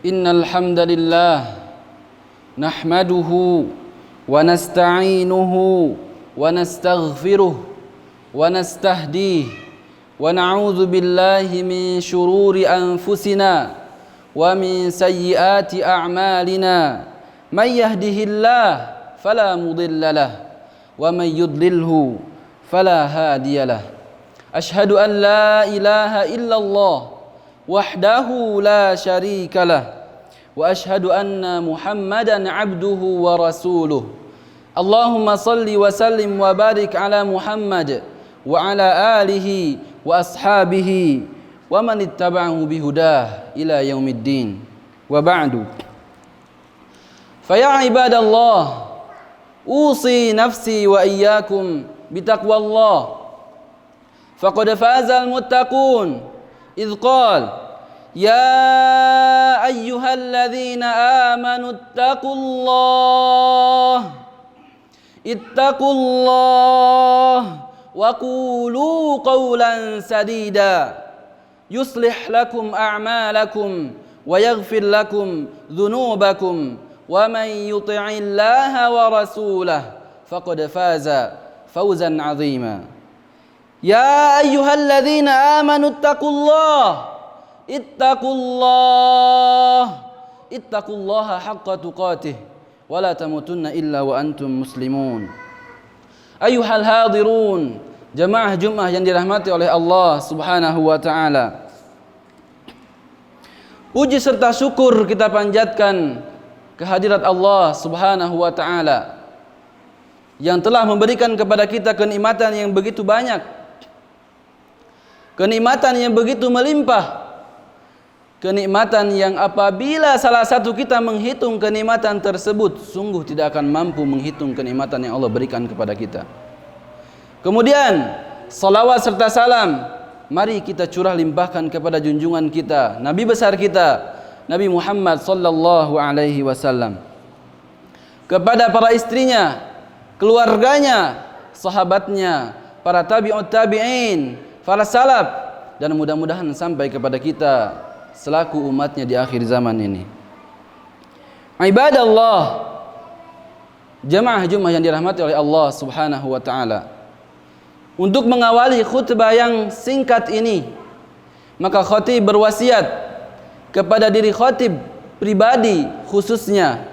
Innal hamdalillah nahmaduhu wa nasta'inuhu wa nastaghfiruh wa nastahdihi wa na'udzu billahi min shururi anfusina wa min sayyiati a'malina may yahdihillahu fala mudilla lahu wa may yudlilhu fala hadiya lahu. Ashhadu an la ilaha illallah wahdahu la syarika lah wa ashhadu anna Muhammadan abduhu wa rasuluh. Allahumma salli wa sallim wa barik ala Muhammad wa ala alihi wa ashabihi wa man ittaba'ahu bihudah ila yaumiddin. Wa ba'du. Fa ya ibadallah, usi nafsi wa iyyakum bitaqwallah. Faqad fazal muttaqun. إذ قال يا أيها الذين آمنوا اتقوا الله وقولوا قولا سديدا يصلح لكم أعمالكم ويغفر لكم ذنوبكم ومن يطع الله ورسوله فقد فاز فوزا عظيما. Ya ayyuhalladzina amanu ittaqullaha haqqa tuqatih wa la tamutunna illa wa antum muslimun. Ayyuhal hadirun, jamaah Jumat yang dirahmati oleh Allah Subhanahu wa taala. Puji serta syukur kita panjatkan kehadirat Allah Subhanahu wa taala yang telah memberikan kepada kita kenikmatan yang begitu banyak. Kenikmatan yang begitu melimpah. Kenikmatan yang apabila salah satu kita menghitung kenikmatan tersebut, sungguh tidak akan mampu menghitung kenikmatan yang Allah berikan kepada kita. Kemudian salawat serta salam mari kita curah limpahkan kepada junjungan kita, Nabi besar kita, Nabi Muhammad sallallahu alaihi wasallam, kepada para istrinya, keluarganya, sahabatnya, para tabi'ut tabi'in, para salaf, dan mudah-mudahan sampai kepada kita selaku umatnya di akhir zaman ini. Ibadallah, jamaah Jumat yang dirahmati oleh Allah Subhanahu wa taala. Untuk mengawali khutbah yang singkat ini, maka khatib berwasiat kepada diri khatib pribadi khususnya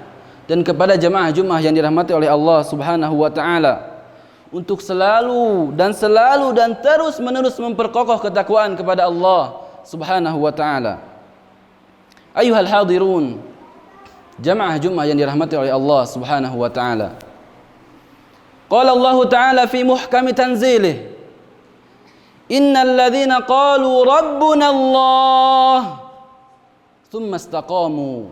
dan kepada jamaah Jumat yang dirahmati oleh Allah Subhanahu wa taala untuk selalu dan terus menerus memperkokoh ketakwaan kepada Allah Subhanahu wa taala. Ayuhal hadirun, jamaah Jumat yang dirahmati oleh Allah Subhanahu wa taala. Qala Allah taala fi muhkami tanzilih, innal ladzina qalu rabbuna Allah thumma istaqamu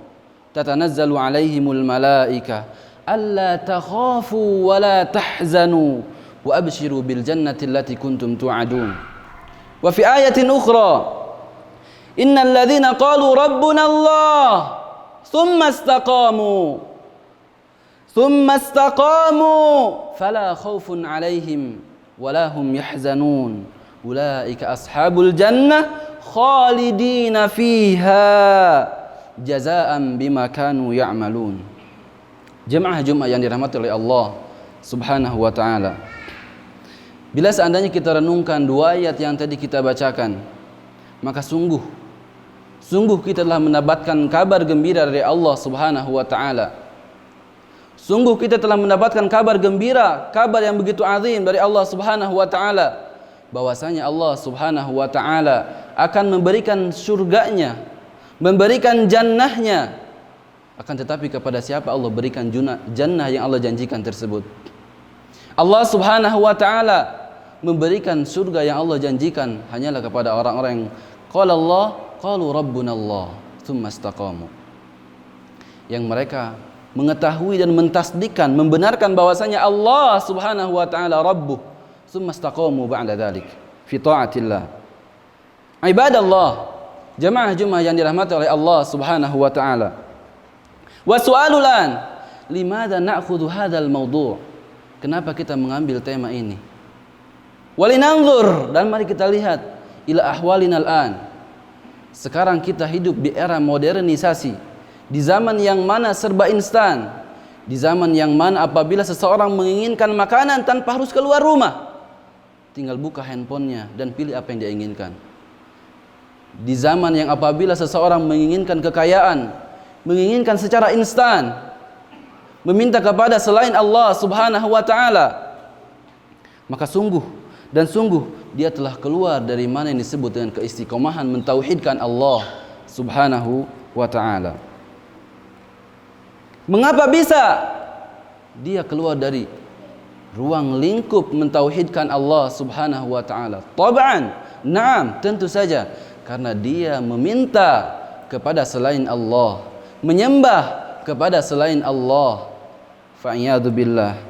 tatanazzalu alaihimul malaikah alla takhafu wa la tahzanu wa abshiru bil jannati allati kuntum tu'adun. Wa fi ayatin ukhra, innal ladzina qalu rabbuna Allah thumma istaqamu fala khaufun 'alaihim wa la hum yahzanun ulaika ashabul jannah khalidina fiha jazaa'an bima kanu ya'malun. Jemaah Jumat yang dirahmati oleh Allah Subhanahu wa taala. Bila seandainya kita renungkan dua ayat yang tadi kita bacakan, maka sungguh kita telah mendapatkan kabar gembira dari Allah Subhanahu wa taala. Sungguh kita telah mendapatkan kabar gembira, kabar yang begitu azim dari Allah Subhanahu wa taala, bahwasanya Allah Subhanahu wa taala akan memberikan surganya, memberikan jannahnya. Akan tetapi kepada siapa Allah berikan jannah yang Allah janjikan tersebut? Allah Subhanahu wa taala memberikan surga yang Allah janjikan hanyalah kepada orang-orang yang qala Allah, qalu rabbuna Allah, tsumma istaqamu. Yang mereka mengetahui dan mentasdiqkan, membenarkan bahwasanya Allah Subhanahu wa taala Rabbuh, tsumma istaqamu ba'da dzalik fi taatillah. Ibadallah, jamaah Jumat yang dirahmati oleh Allah Subhanahu wa taala. Wa su'alulan, limadza na'khudhu hadzal mawdu'? Kenapa kita mengambil tema ini? Walinanzur, dan mari kita lihat ila ahwalinal an. Sekarang kita hidup di era modernisasi. di zaman yang mana serba instan, di zaman yang mana apabila seseorang menginginkan makanan tanpa harus keluar rumah, tinggal buka handphonenya dan pilih apa yang dia inginkan. Di zaman yang apabila seseorang menginginkan kekayaan, menginginkan secara instan, meminta kepada selain Allah Subhanahu wa taala, maka sungguh dan sungguh dia telah keluar dari mana yang disebut dengan keistiqomahan mentauhidkan Allah Subhanahu wa taala. Mengapa bisa dia keluar dari ruang lingkup mentauhidkan Allah Subhanahu wa taala? Tab'an, na'am, tentu saja karena dia meminta kepada selain Allah, menyembah kepada selain Allah. Fa'iyadu billah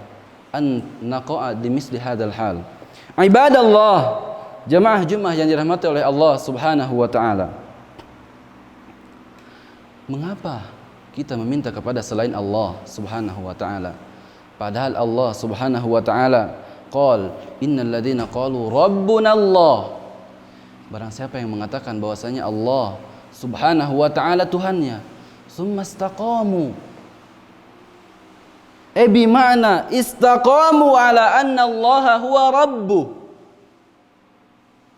an naqa'a di misli hadzal hal. Ibadallah, jamaah Jumat yang dirahmati oleh Allah Subhanahu wa taala. Mengapa kita meminta kepada selain Allah Subhanahu wa taala? Padahal Allah Subhanahu wa taala qala innal ladzina qalu rabbuna Allah. Barang siapa yang mengatakan bahwasanya Allah Subhanahu wa taala Tuhannya, summa istaqamu, bimana istaqamu ala anna Allah huwa rabbuh,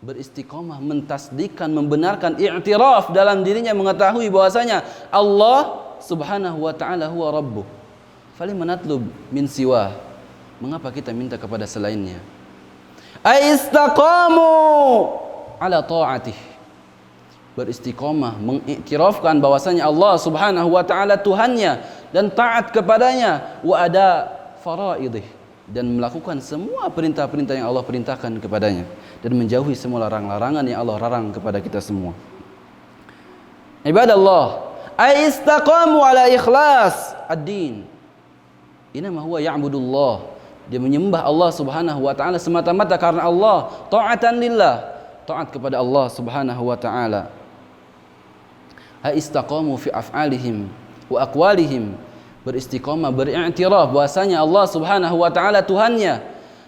beristiqamah, mentasdiqkan, membenarkan, i'tiraf dalam dirinya, mengetahui bahwasanya Allah Subhanahu wa taala huwa rabbuh. Falima natlub min siwah, mengapa kita minta kepada selainnya? Istaqamu ala ta'atih, beristiqamah, mengiktirafkan bahwasanya Allah Subhanahu wa taala Tuhannya dan taat kepadanya, wa ada faraidih, dan melakukan semua perintah-perintah yang Allah perintahkan kepadanya dan menjauhi semua larang-larangan yang Allah larang kepada kita semua. Ibadallah, istaqamu ala ikhlas ad-din. Inama huwa ya'budullah, dia menyembah Allah Subhanahu wa taala semata-mata karena Allah, ta'atan lillah, taat kepada Allah Subhanahu wa taala. Istaqamu fi af'alihim wa aqwalihim, beristiqamah, beriktiraf bahwasanya Allah Subhanahu wa taala Tuhannya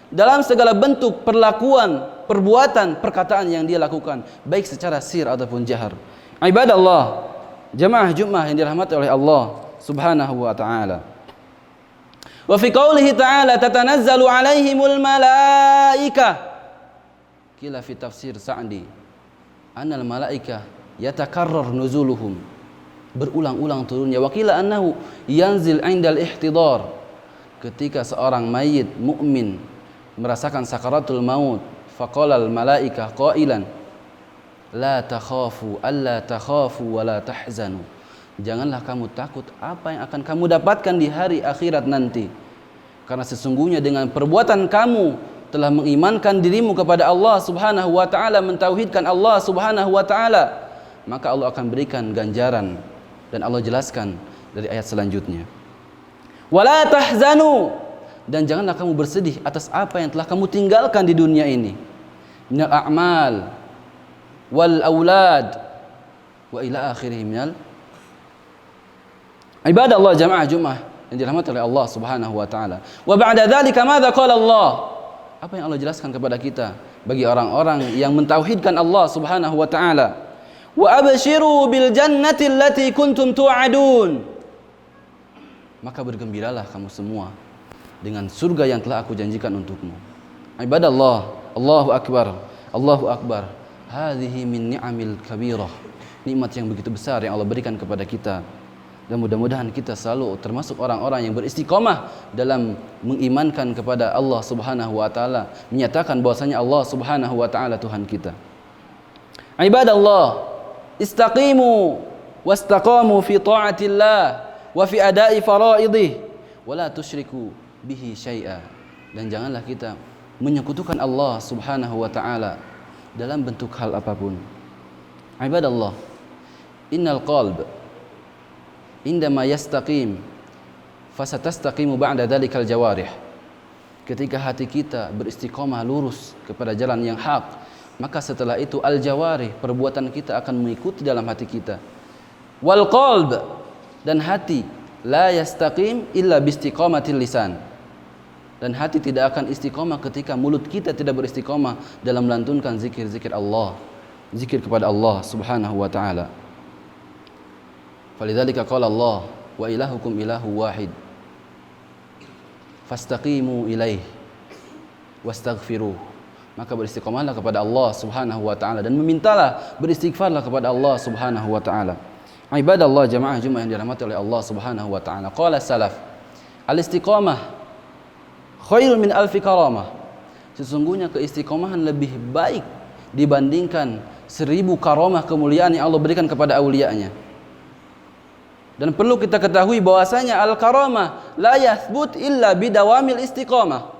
dalam segala bentuk perlakuan, perbuatan, perkataan yang dia lakukan, baik secara sir ataupun jahar. Ibadallah, jamaah Jumat yang dirahmati oleh Allah Subhanahu wa taala. Wa fi qoulihi ta'ala tatanazzalu 'alaihimul malaikah. Kila fi tafsir Sa'di annal malaikah yatakarrar nuzuluhum, berulang-ulang turunnya. Wa qila annahu yanzil 'indal ihtidar, ketika seorang mayit mukmin merasakan sakaratul maut, faqala al malaikah qailan la takhafu alla takhafu wa la tahzanu, janganlah kamu takut apa yang akan kamu dapatkan di hari akhirat nanti, karena sesungguhnya dengan perbuatan kamu telah mengimankan dirimu kepada Allah Subhanahu wa taala, mentauhidkan Allah Subhanahu wa taala, maka Allah akan berikan ganjaran. Dan Allah jelaskan dari ayat selanjutnya, wala tahzanu, dan janganlah kamu bersedih atas apa yang telah kamu tinggalkan di dunia ini, minal a'mal wal aulad wa ila akhirih minal. Ibadallah, jamaah Jumat yang dirahmati oleh Allah Subhanahu wa taala. Wa ba'da dzalika madza qala Allah? Apa yang Allah jelaskan kepada kita bagi orang-orang yang mentauhidkan Allah Subhanahu wa taala? Wa abshiru bil jannati allati kuntum tu'adun. Maka bergembiralah kamu semua dengan surga yang telah aku janjikan untukmu. Ibadallah, Allahu akbar, Allahu akbar. Hadhihi min ni'amil kabirah. Nikmat yang begitu besar yang Allah berikan kepada kita. Dan mudah-mudahan kita selalu termasuk orang-orang yang beristiqamah dalam mengimankan kepada Allah Subhanahu wa taala, menyatakan bahwasanya Allah Subhanahu wa taala Tuhan kita. Ibadallah, istaqimu wastaqamu fi ta'atillah wa fi ada'i faraidih wa la tusyriku bihi syai'a. Dan janganlah kita menyekutukan Allah Subhanahu wa taala dalam bentuk hal apapun. Ibadallah, innal qalb indama yastaqim fasatastaqimu ba'da dzalikal jawarih. Ketika hati kita beristiqamah lurus kepada jalan yang hak, maka setelah itu al-jawarih, perbuatan kita akan mengikuti dalam hati kita. Wal qalb, dan hati la yastaqim illa biistiqamatil lisan. Dan hati tidak akan istiqamah ketika mulut kita tidak beristiqamah dalam melantunkan zikir-zikir Allah, zikir kepada Allah Subhanahu wa taala. Fa Walidzalika qala Allah, wa ilahukum ilahu wahid. Fastaqimu ilaih wastaghfiruh. Maka beristiqomahlah kepada Allah Subhanahu wa taala dan memintalah, beristighfarlah kepada Allah Subhanahu wa taala. Ibadallah jamaah Jumat yang dirahmati oleh Allah Subhanahu wa taala. Qala salaf, al-istiqamah khairun min alfi karamah. Sesungguhnya keistiqomahan lebih baik dibandingkan 1000 karamah kemuliaan yang Allah berikan kepada aulianya. Dan perlu kita ketahui bahwasanya al-karamah la yathbut illa bidawamil istiqamah.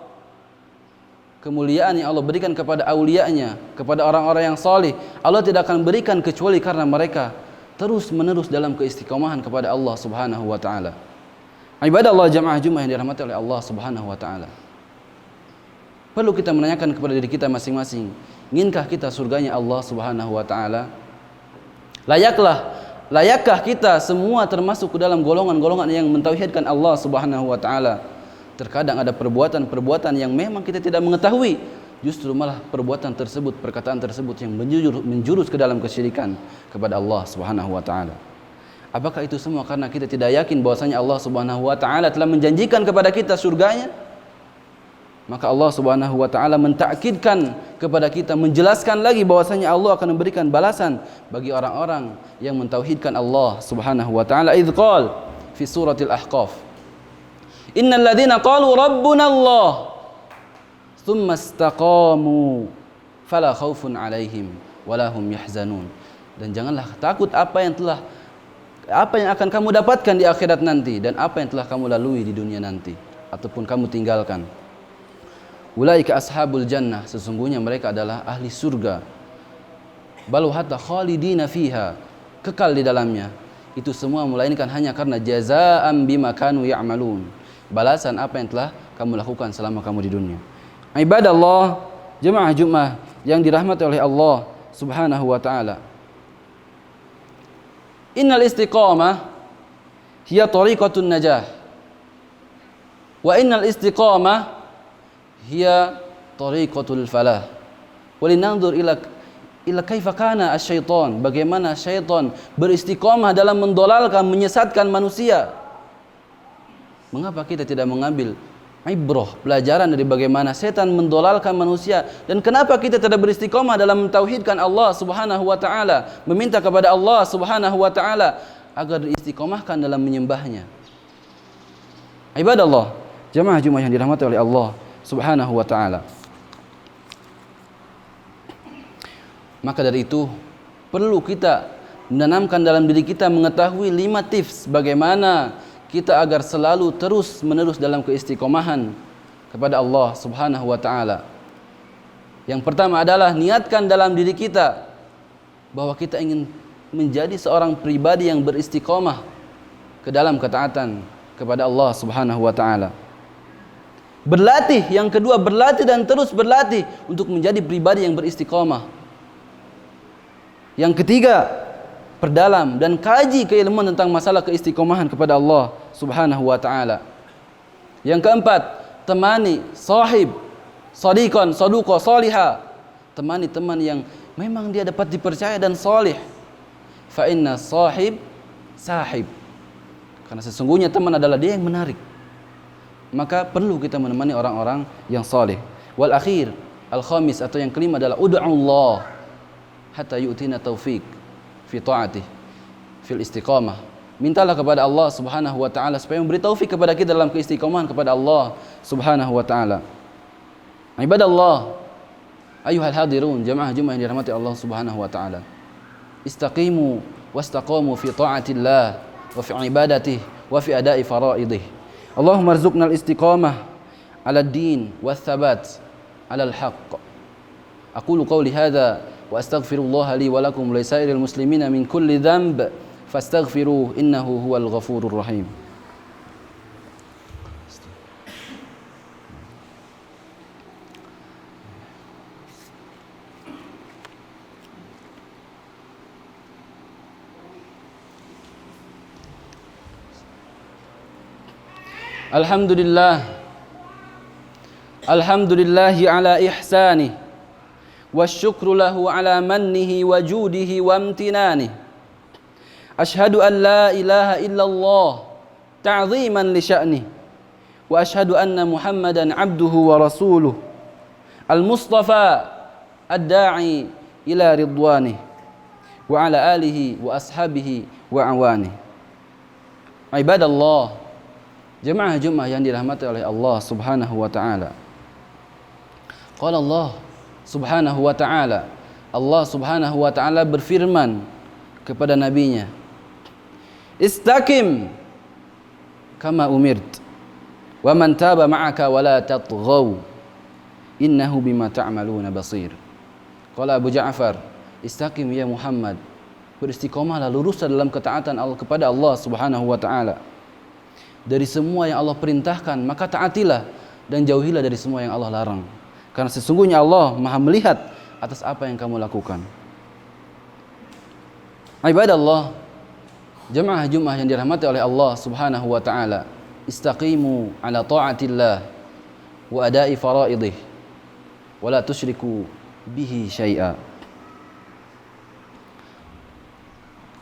Kemuliaan yang Allah berikan kepada aulianya, kepada orang-orang yang saleh, Allah tidak akan berikan kecuali karena mereka terus-menerus dalam keistiqomahan kepada Allah Subhanahu wa taala. Ibadah Allah jamaah Jumat yang dirahmati oleh Allah Subhanahu wa taala. Perlu kita menanyakan kepada diri kita masing-masing, inginkah kita surganya Allah Subhanahu wa taala? Layakkah kita semua termasuk ke dalam golongan-golongan yang mentauhidkan Allah Subhanahu wa taala? Terkadang ada perbuatan-perbuatan yang memang kita tidak mengetahui, justru malah perbuatan tersebut, perkataan tersebut yang menjurus ke dalam kesyirikan kepada Allah Subhanahu wa taala. Apakah itu semua karena kita tidak yakin bahwasanya Allah Subhanahu wa taala telah menjanjikan kepada kita surganya? Maka Allah Subhanahu wa taala mentakkidkan kepada kita, menjelaskan lagi bahwasanya Allah akan memberikan balasan bagi orang-orang yang mentauhidkan Allah Subhanahu wa taala. Idz qala fi suratil Ahqaf, innal ladzina qalu rabbuna Allah tsumma istaqamu fala khaufun 'alaihim wala hum yahzanun. Dan janganlah takut apa yang akan kamu dapatkan di akhirat nanti dan apa yang telah kamu lalui di dunia nanti ataupun kamu tinggalkan. Ulaika ashabul jannah, sesungguhnya mereka adalah ahli surga. Bal hatta khalidina fiha, kekal di dalamnya. Itu semua melainkan hanya karena jazaa'an bima kanu ya'malun, balasan apa yang telah kamu lakukan selama kamu di dunia. Ibadallah jemaah Jumat yang dirahmati oleh Allah Subhanahu wa taala. Innal istiqamah hiya tariqatun najah. Wa innal istiqamah hiya tariqatul falah. Walinanzur ila kaifa kana asy-syaitan, bagaimana syaitan beristiqamah dalam mendolalkan, menyesatkan manusia. Mengapa kita tidak mengambil ibrah, pelajaran dari bagaimana setan mendolalkan manusia, dan kenapa kita tidak beristiqamah dalam mentauhidkan Allah Subhanahu wa taala, meminta kepada Allah Subhanahu wa taala agar diistiqamahkan dalam menyembahnya. Ibadallah jemaah Jumat yang dirahmati oleh Allah Subhanahu wa ta'ala. Maka dari itu perlu kita menanamkan dalam diri kita mengetahui 5 tips bagaimana kita agar selalu terus menerus dalam keistiqomahan kepada Allah Subhanahu wa ta'ala. Yang pertama adalah niatkan dalam diri kita bahwa kita ingin menjadi seorang pribadi yang beristiqomah ke dalam ketaatan kepada Allah Subhanahu wa ta'ala. Berlatih, yang kedua berlatih dan terus berlatih untuk menjadi pribadi yang beristiqomah. Yang ketiga, perdalam dan kaji keilmuan tentang masalah keistiqomahan kepada Allah Subhanahu wa taala. Yang keempat, temani sahib, sadiqan, saduqa, salihah. Temani teman yang memang dia dapat dipercaya dan salih. Fa inna sahib sahib. Karena sesungguhnya teman adalah dia yang menarik. Maka perlu kita menemani orang-orang yang saleh. Wal akhir, al-khamis atau yang kelima adalah ud'ullah hatta yu'tina taufik fi ta'atih fil istiqamah. Mintalah kepada Allah Subhanahu wa taala supaya memberi taufik kepada kita dalam keistiqomahan kepada Allah Subhanahu wa taala. Ibadallah ayuhal hadirun, jamaah Jumat yang dirahmati Allah Subhanahu wa taala. Istaqimu wastaqamu fi ta'atillah wa fi ibadatihi wa fi ada'i faraidih. Allahumma arzuqna al-istiqamah ala ad-din wa thabat ala al-haqq. Aqulu qawli hadha wa astaghfirullah li wa lakum wa li sa'iril muslimina min kulli dhanb fastaghfiruhu innahu huwal ghafurur rahim. Alhamdulillahi ala ihsanih wa syukru lahu ala mannihi wa judihi wa amtinanihi. Ashhadu an la ilaha illallah ta'ziman li sya'nih. Wa ashhadu anna Muhammadan abduhu wa rasuluh. Al-Mustafa ad-da'i ila ridwanih. Wa ala alihi wa ashabihi wa awanih. Ibadallah, jemaah Jumat yang dirahmati oleh Allah Subhanahu wa taala. Qala Allah Subhanahu wa taala, Allah Subhanahu wa taala berfirman kepada nabinya, Istaqim kama umirt wa man taba ma'aka wa la tatghaw innahu bima ta'maluna basir. Qala Abu Ja'far, istaqim ya Muhammad, beristiqomahlah, luruslah dalam ketaatan Allah kepada Allah Subhanahu wa taala. Dari semua yang Allah perintahkan maka taatilah, dan jauhilah dari semua yang Allah larang. Karena sesungguhnya Allah Maha melihat atas apa yang kamu lakukan. Ibadallah, jemaah Jumat yang dirahmati oleh Allah Subhanahu wa taala, istaqimu ala ta'atillah wa ada'i faraidih wa la tusyriku bihi syai'a.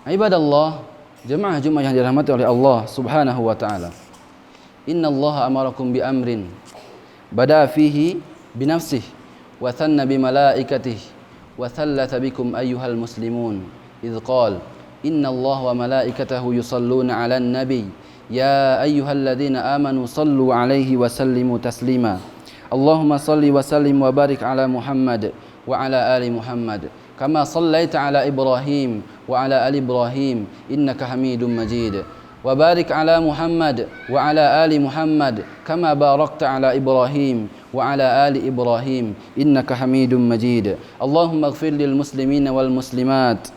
Ibadallah, jemaah Jumat yang dirahmati oleh Allah Subhanahu wa taala, Inna Allah amarakum bi amrin bada fihi bi nafsihi wa thanna bi malaikatihi wa thallatha bikum ayyuhal muslimun idh qala inna Allah wa malaikatahu yusalluna 'alan nabiy ya ayyuhalladzina amanu sallu 'alaihi wa sallimu taslima. Allahumma salli wa sallim wa barik 'ala Muhammad wa 'ala ali Muhammad kama sallaita 'ala Ibrahim wa 'ala ali Ibrahim innaka Hamidum Majid. Wa barik 'ala Muhammad wa 'ala ali Muhammad kama barakta 'ala Ibrahim wa 'ala ali Ibrahim innaka Hamidum Majid. Allahumma ighfir lil muslimina wal muslimat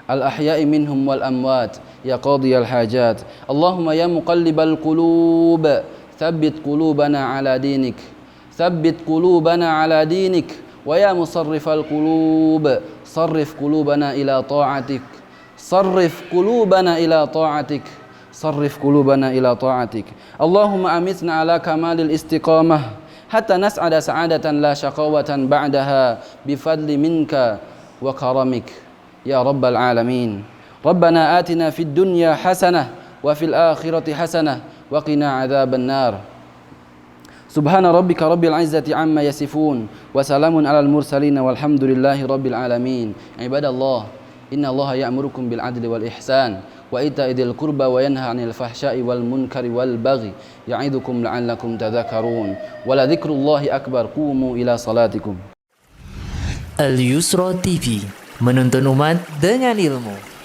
al-ahya'i minhum wal amwat ya qadiyal hajat. Allahumma ya muqallibal qulub thabbit qulubana 'ala dinik, thabbit qulubana 'ala dinik. Wa ya musarrifal qulub sarrif qulubana ila ta'atik, sarrif qulubana ila ta'atik, sarrif qulubana ila ta'atik. Allahumma amitna ala kamalil istiqamah hatta nas'ada sa'adatan la syaqawatan ba'daha bifadli minka wa karamik ya rabbal alamin. Rabbana atina fid dunya hasanah wa fil akhirati hasanah wa qina adzaban nar. Subhana rabbika rabbil izzati amma yasifun wa salamun alal mursalin walhamdulillahi rabbil alamin. Ibadallah, inna Allah ya'murukum bil adli wal ihsan wa ita'i dzil qurba wa yanha 'anil fahsya'i wal munkari wal baghi ya'idukum la'allakum tadhakkarun. Wa la dzikrullahi akbar. Qumu ila salatikum. Al Yusra TV, menuntun umat dengan ilmu.